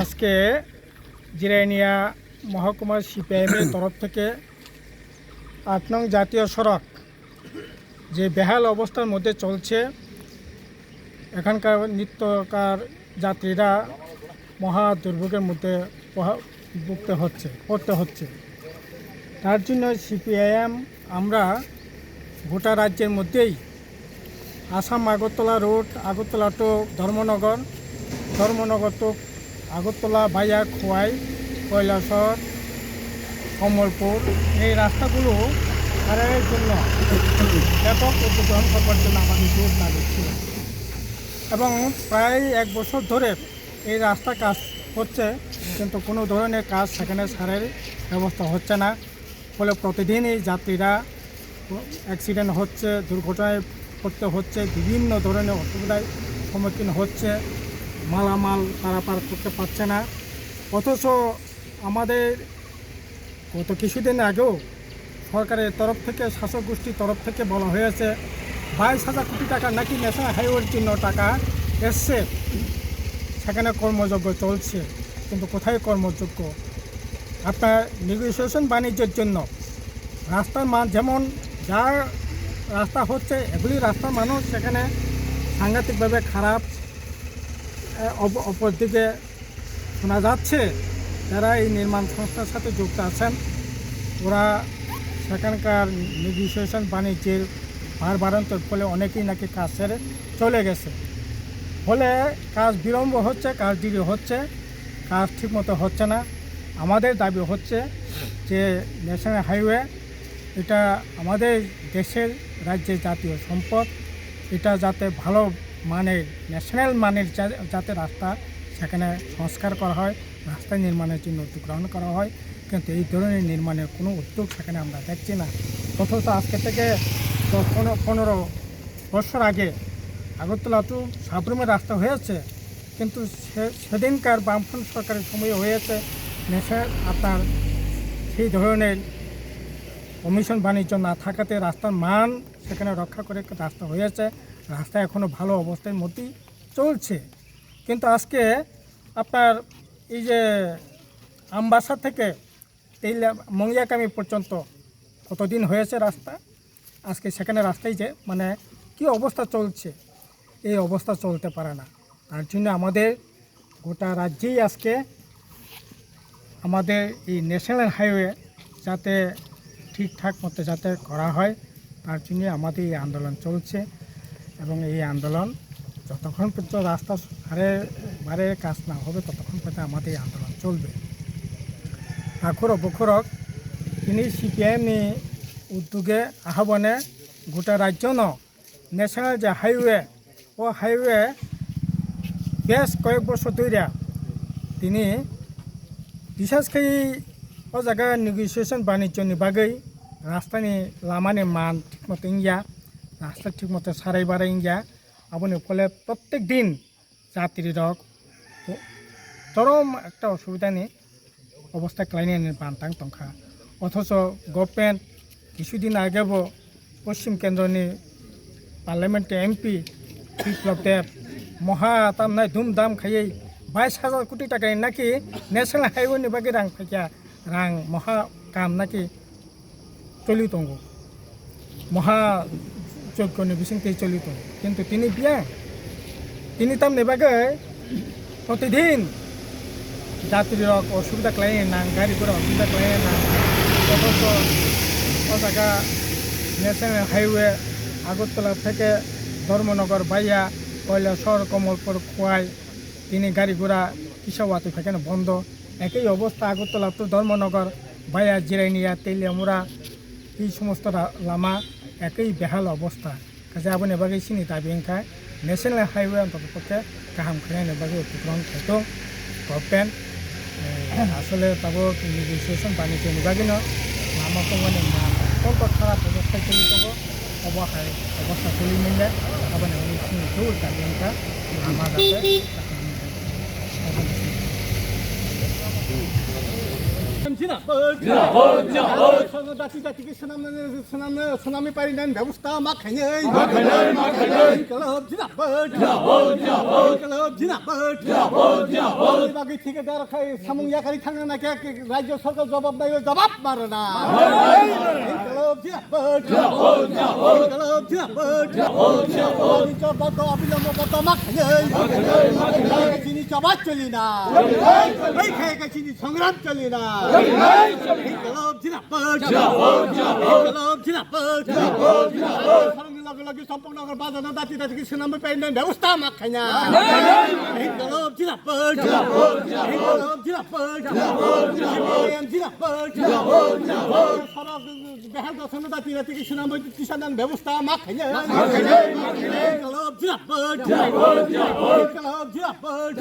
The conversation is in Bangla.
আজকে জিরানিয়া মহকুমার সিপিআইএমের তরফ থেকে ৮ নং জাতীয় সড়ক যে বেহাল অবস্থার মধ্যে চলছে, এখানকার নিত্যকার যাত্রীরা মহা দুর্ভোগের মধ্যে পড়তে হচ্ছে। তার জন্য সিপিআইএম আমরা গোটা রাজ্যের মধ্যেই Assam Agartala road, Agartala to Dharmanagar, Dharmanagar to Agartala via Khowai, Kailashahar, Kamalpur, এই রাস্তাগুলো সারাইয়ের জন্য ব্যাপক উদ্যোগ গ্রহণ করবার জন্য আমাদের জোর দাবি ছিল। এবং প্রায় 1 বছর ধরে এই রাস্তা কাজ হচ্ছে, কিন্তু কোনো ধরনের কাজ সেখানে সারাইয়ের ব্যবস্থা হচ্ছে না। ফলে প্রতিদিনই যাত্রীরা অ্যাক্সিডেন্ট হচ্ছে, দুর্ঘটনায় পড়তে হচ্ছে, বিভিন্ন ধরনের অসুবিধার সম্মুখীন হচ্ছে, মালামাল পারাপার করতে পারছে না। অথচ আমাদের গত কিছুদিন আগেও সরকারের তরফ থেকে, শাসক গোষ্ঠীর তরফ থেকে বলা হয়েছে 22,000 কোটি টাকা নাকি ন্যাশনাল হাইওয়ের জন্য টাকা এসছে, সেখানে কর্মযজ্ঞ চলছে। কিন্তু কোথায় কর্মযজ্ঞ? আপনার নেগোসিয়েশন বাণিজ্যের জন্য রাস্তার মান যেমন যা রাস্তা হচ্ছে, এগুলি রাস্তার মানুষ সেখানে সাংঘাতিকভাবে খারাপ। অপরদিকে শোনা যাচ্ছে যারা এই নির্মাণ সংস্থার সাথে যুক্ত আছেন, ওরা সেখানকার নেগোসিয়েশন বাণিজ্যের বাড়ান্তর ফলে অনেকেই নাকি কাজ ছেড়ে চলে গেছে। ফলে কাজ বিলম্ব হচ্ছে, কাজ দেরি হচ্ছে, কাজ ঠিকমতো হচ্ছে না। আমাদের দাবি হচ্ছে যে ন্যাশনাল হাইওয়ে এটা আমাদের দেশের, রাজ্যের জাতীয় সম্পদ, এটা যাতে ভালো মানের, ন্যাশনাল মানের যাতে রাস্তা সেখানে সংস্কার করা হয়, রাস্তা নির্মাণের জন্য উদ্যোগ গ্রহণ করা হয়। কিন্তু এই ধরনের নির্মাণের কোনো উদ্যোগ সেখানে আমরা দেখছি না। অথচ আজকে থেকে 10-15 বছর আগে আগরতলা টু সাবরুমের রাস্তা হয়েছে, কিন্তু সেদিনকার বামফ্রন্ট সরকারের সময়ে হয়েছে আপনার সেই ধরনের কমিশন বাণিজ্য না থাকাতে রাস্তার মান সেখানে রক্ষা করে রাস্তা হয়েছে। রাস্তা এখনও ভালো অবস্থার মধ্যেই চলছে। কিন্তু আজকে আপনার এই যে আমবাসা থেকে মঙ্গিয়াকামি পর্যন্ত কতদিন হয়েছে রাস্তা, আজকে সেখানে রাস্তায় যে মানে কি অবস্থা চলছে, এই অবস্থা চলতে পারে না। তার জন্য আমাদের গোটা রাজ্যেই আজকে আমাদের এই ন্যাশনাল হাইওয়ে যাতে ঠিকঠাক মতো যাতে করা হয়, তার জন্য আমাদের এই আন্দোলন চলছে। এবং এই আন্দোলন যতক্ষণ পর্যন্ত রাস্তা বারে কাজ না হবে, ততক্ষণ পর্যন্ত আমাদের এই আন্দোলন চলবে। আখর বখরক তিনি সিপিআইএম উদ্যোগে আহ্বানে গোটা রাজ্য ন্যাশনাল যে হাইওয়ে, ও হাইওয়ে বেশ কয়েক বছর ধরে তিনি বিশেষ করে ও জায়গায় নেগোসিয়েশন বাণিজ্যनि বাগै রাস্তাनि লামাनि মান ঠিকমতো ইংয়া, রাস্তা ঠিকমতো সারাই বারাই ইংয়া, আপনি ফলে প্রত্যেক দিন যাত্রীরা চরম একটা অসুবিধা নিয়ে অবস্থা ক্লাইনে বান্তাং তংখা। অথচ গভর্নমেন্ট কিছুদিন আগেও পশ্চিম কেন্দ্রनि পার্লামেন্ট এমপি বিপ্লব দেব মহা তামনায় ধুমধাম খাইয়ে 22,000 কোটি টাকা নাকি ন্যাশনাল হাইওয়েनि बागै रां फैया, रां महा काम नाकि चलि दङ, महा यज्ञनि बिसिंथि चलि दङ। किन्तु তিনি तामनि बागै प्रतिदिन যাত্রীরা অসুবিধা ক্লাইনে না, গাড়ি ঘোড়া অসুবিধা ক্লাইনে না। অথচ ও জায়গা ন্যাশনাল হাইওয়ে আগরতলা থেকে ধর্মনগর বাইয়া কৈলাসহর, কমলপুর, খোয়াই তিনি গাড়ি ঘোড়া কিসাওয়াতে সেখানে বন্ধ। একই অবস্থা আগরতলা টু ধর্মনগর বাইয়া জিরানিয়া, তেলিয়ামুড়া এই সমস্ত লামা একই বেহাল অবস্থা। abone bagi sini tapi engkai national highway untuk pakai kaham kalian bagi ukuran itu government আসলে তবে নেগোসিয়েশন বাণিজ্য bagi no lama kemana kok খারাপ অবস্থা চলি তবে অবস্থা চলি মিলে abone bagi sini itu tapi engkai lama যাতে সুনামি পারি নেন ব্যবস্থা মাখাইনাই বাকি ঠিকাদার সামুঙ্গিয়াকারী থাকলে নাকি রাজ্য সরকার জবাব দেয় জবাব মারে না অবিলম্ব চিনি চবাদ চলি না চিনি সংগ্রাম চলি না lagi sampung nang bazar nang dati senam penden ব্যবস্থা মাখাই না গলব জিরাপট গলব জিরাপট জিরাপট সারা বেহাল দশন দাতি senam কিষান ব্যবস্থা মাখাই না গলব জিরাপট গলব জিরাপট